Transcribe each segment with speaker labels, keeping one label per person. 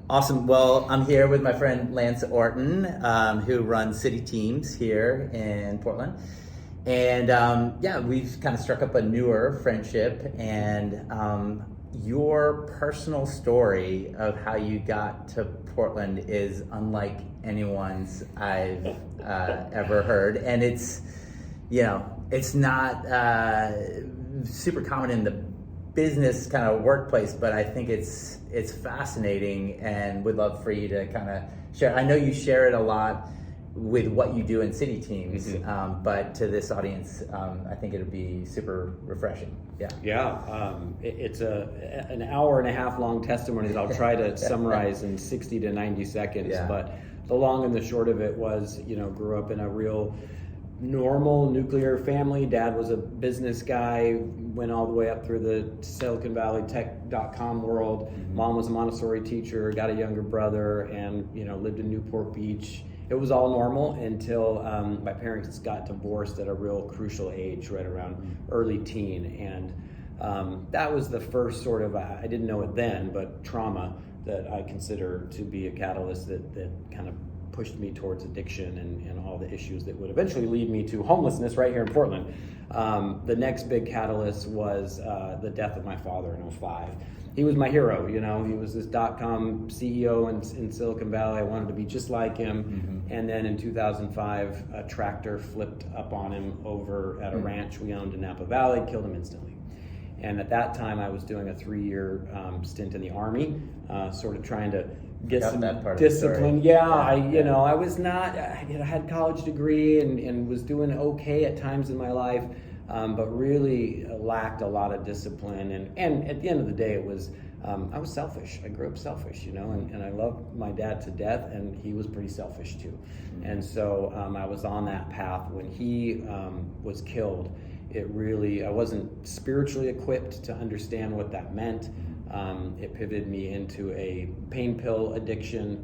Speaker 1: Awesome. Well, I'm here with my friend Lance Orton, who runs City Teams here in Portland. And yeah, we've kind of struck up a newer friendship. And your personal story of how you got to Portland is unlike anyone's I've ever heard. And it's not super common in the business kind of workplace, but I think it's fascinating, and would love for you to kind of share. I know you share it a lot with what you do in City Teams, but to this audience, I think it'll be super refreshing.
Speaker 2: It's an hour and a half long testimony that I'll try to summarize in 60 to 90 seconds. But the long and the short of it was, grew up in a real normal nuclear family. Dad was a business guy, went all the way up through the Silicon Valley tech.com world. Mom was a Montessori teacher, got a younger brother, and lived in Newport Beach. It was all normal until my parents got divorced at a real crucial age, right around early teen. And that was the first sort of, I didn't know it then, but trauma that I consider to be a catalyst that kind of pushed me towards addiction and all the issues that would eventually lead me to homelessness right here in Portland. The next big catalyst was the death of my father in 2005. He was my hero, he was this .com CEO in Silicon Valley. I wanted to be just like him. And then in 2005, a tractor flipped up on him over at a ranch we owned in Napa Valley, killed him instantly. And at that time, I was doing a 3-year stint in the Army, sort of trying to get some discipline. I was not, I had a college degree and was doing okay at times in my life, but really lacked a lot of discipline. And at the end of the day, it was, I was selfish. I grew up selfish, and I loved my dad to death, and he was pretty selfish too. And so I was on that path when he was killed. I wasn't spiritually equipped to understand what that meant. It pivoted me into a pain pill addiction,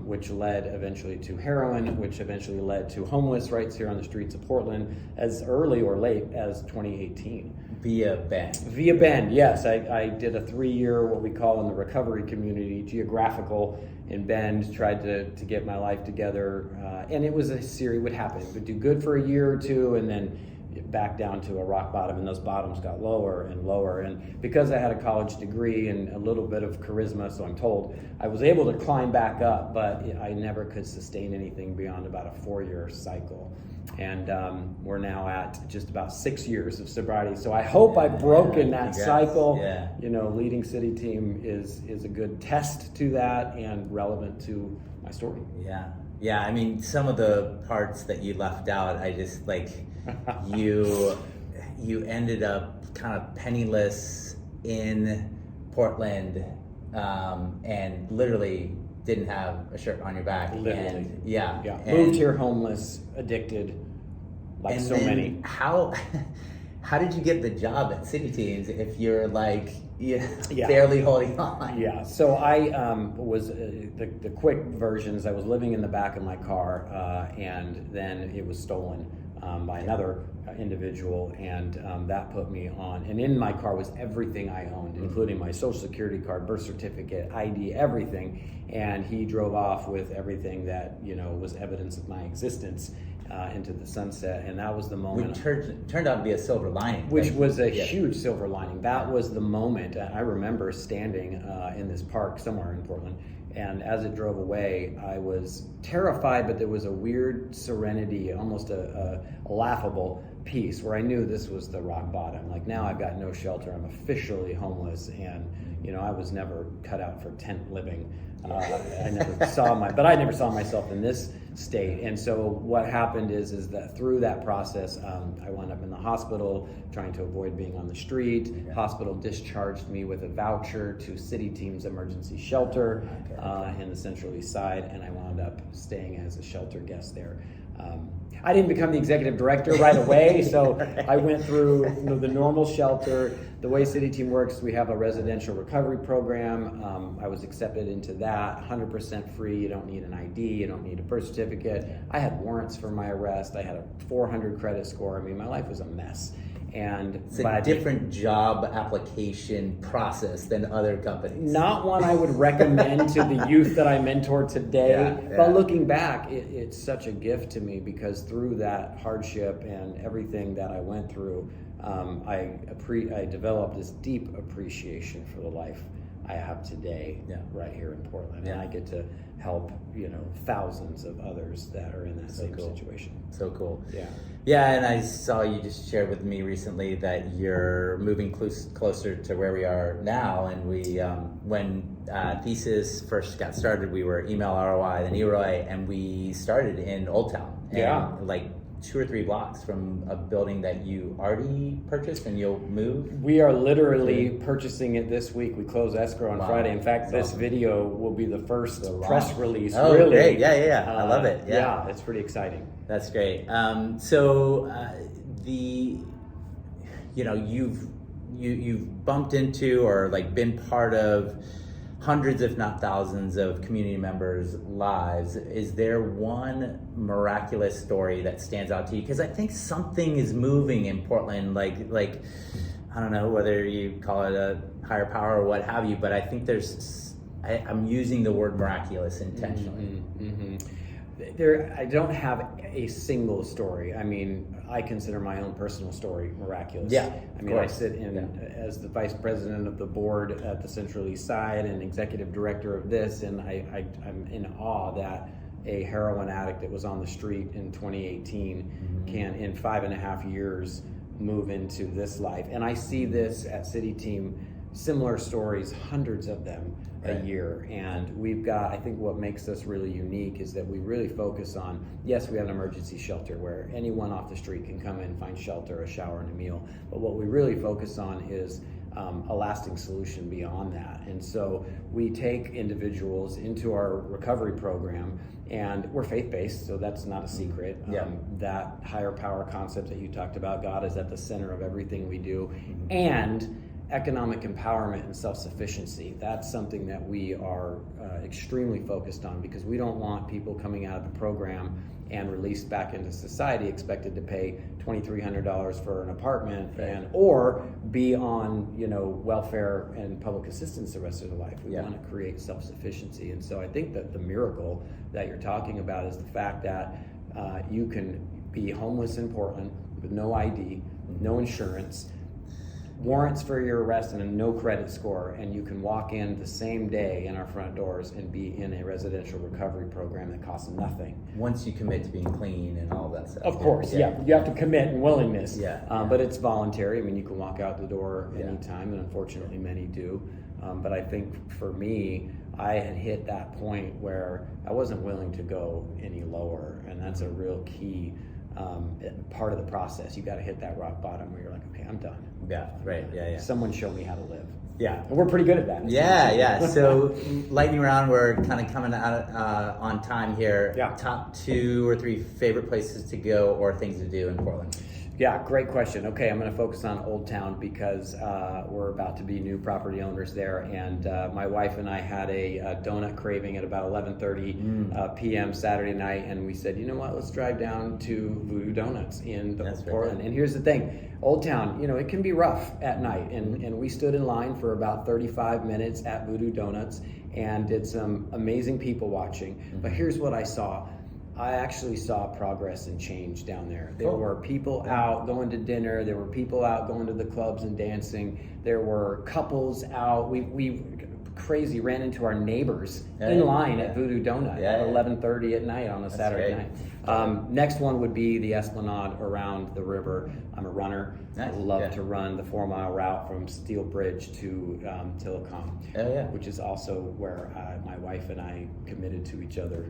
Speaker 2: which led eventually to heroin, which eventually led to homeless right here on the streets of Portland as early or late as 2018.
Speaker 1: Via Bend,
Speaker 2: yes. I did a 3-year, what we call in the recovery community, geographical in Bend, tried to get my life together. And it was a series, would happen. It would do good for a year or two, and then back down to a rock bottom, and those bottoms got lower and lower. And because I had a college degree and a little bit of charisma, so I'm told, I was able to climb back up, but I never could sustain anything beyond about a 4-year cycle. And we're now at just about 6 years of sobriety. So I hope I've broken that cycle. Leading City Team is a good test to that and relevant to my story.
Speaker 1: Yeah, I mean, some of the parts that you left out, I just you ended up kind of penniless in Portland, and literally didn't have a shirt on your back.
Speaker 2: Literally.
Speaker 1: And
Speaker 2: moved here homeless, addicted, like so many.
Speaker 1: How did you get the job at City Teams if you're barely holding on?
Speaker 2: So I was, the quick version is I was living in the back of my car, and then it was stolen by another individual, and that put me on. And in my car was everything I owned, including my social security card, birth certificate, ID, everything. And he drove off with everything that was evidence of my existence into the sunset. And that was the moment.
Speaker 1: Which turned out to be a silver lining.
Speaker 2: Which was a huge silver lining. That was the moment. I remember standing in this park somewhere in Portland, and as it drove away, I was terrified, but there was a weird serenity, almost a laughable peace, where I knew this was the rock bottom. Like, now I've got no shelter. I'm officially homeless, and I was never cut out for tent living. I never saw myself in this state. And so what happened is that through that process, I wound up in the hospital trying to avoid being on the street. Hospital discharged me with a voucher to City Team's emergency shelter in the Central East Side, and I wound up staying as a shelter guest there. I didn't become the executive director right away, so I went through the normal shelter. The way City Team works, we have a residential recovery program. I was accepted into that, 100% free. You don't need an ID, you don't need a birth certificate. I had warrants for my arrest. I had a 400 credit score. I mean, my life was a mess. And
Speaker 1: it's a different job application process than other companies.
Speaker 2: Not one I would recommend to the youth that I mentor today. But looking back, it's such a gift to me, because through that hardship and everything that I went through, I developed this deep appreciation for the life I have today, right here in Portland, and I get to help thousands of others that are in that same situation.
Speaker 1: So cool.
Speaker 2: Yeah,
Speaker 1: and I saw you just shared with me recently that you're moving closer to where we are now. And we, when Thesis first got started, we were email ROI, then EROI, and we started in Old Town. And like 2 or 3 blocks from a building that you already purchased and you'll move?
Speaker 2: We are literally purchasing it this week. We close escrow on Friday. In fact, this video will be the first press release.
Speaker 1: Oh,
Speaker 2: really.
Speaker 1: Great. Yeah. I love it.
Speaker 2: Yeah, it's pretty exciting.
Speaker 1: That's great. You've bumped into or like been part of hundreds, if not thousands, of community members' lives. Is there one miraculous story that stands out to you? Because I think something is moving in Portland, like I don't know whether you call it a higher power or what have you, but I think I'm using the word miraculous intentionally.
Speaker 2: I don't have a single story. I mean, I consider my own personal story miraculous. I mean, I sit as the vice president of the board at the Central East Side and executive director of this, and I'm in awe that a heroin addict that was on the street in 2018 can, in 5.5 years, move into this life. And I see this at CityTeam, similar stories, hundreds of them a year. And we've got, I think what makes us really unique is that we really focus on, yes, we have an emergency shelter where anyone off the street can come in, find shelter, a shower, and a meal. But what we really focus on is a lasting solution beyond that. And so we take individuals into our recovery program, and we're faith-based, so that's not a secret. That higher power concept that you talked about, God is at the center of everything we do. And economic empowerment and self-sufficiency. That's something that we are extremely focused on, because we don't want people coming out of the program and released back into society expected to pay $2,300 for an apartment or be on welfare and public assistance the rest of their life. We want to create self-sufficiency. And so I think that the miracle that you're talking about is the fact that you can be homeless in Portland with no ID, no insurance, warrants for your arrest, and a no credit score, and you can walk in the same day in our front doors and be in a residential recovery program that costs nothing.
Speaker 1: Once you commit to being clean and all that stuff.
Speaker 2: Of course, you have to commit and willingness. But it's voluntary. I mean, you can walk out the door anytime, and unfortunately many do. But I think for me, I had hit that point where I wasn't willing to go any lower, and that's a real key part of the process. You got to hit that rock bottom where you're like, okay, I'm done. Someone show me how to live. And we're pretty good at that.
Speaker 1: So lightning round, we're kind of coming out on time here. Top 2 or 3 favorite places to go or things to do in Portland?
Speaker 2: Yeah, great question. Okay, I'm going to focus on Old Town because we're about to be new property owners there, and my wife and I had a donut craving at about 11:30 p.m. Saturday night, and we said, you know what, let's drive down to Voodoo Donuts in Portland. And here's the thing, Old Town, it can be rough at night, and we stood in line for about 35 minutes at Voodoo Donuts and did some amazing people watching. But here's what I saw. I actually saw progress and change down there. There were people out going to dinner. There were people out going to the clubs and dancing. There were couples out. We crazy ran into our neighbors in line at Voodoo Donut at 11:30 at night on a Saturday night. Next one would be the Esplanade around the river. I'm a runner. I love to run the 4-mile route from Steel Bridge to Tillicum, which is also where my wife and I committed to each other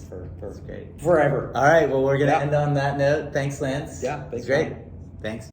Speaker 2: for great. Forever.
Speaker 1: All right, well, we're going to end on that note. Thanks, Lance.
Speaker 2: Yeah, thanks.
Speaker 1: Great. Thanks.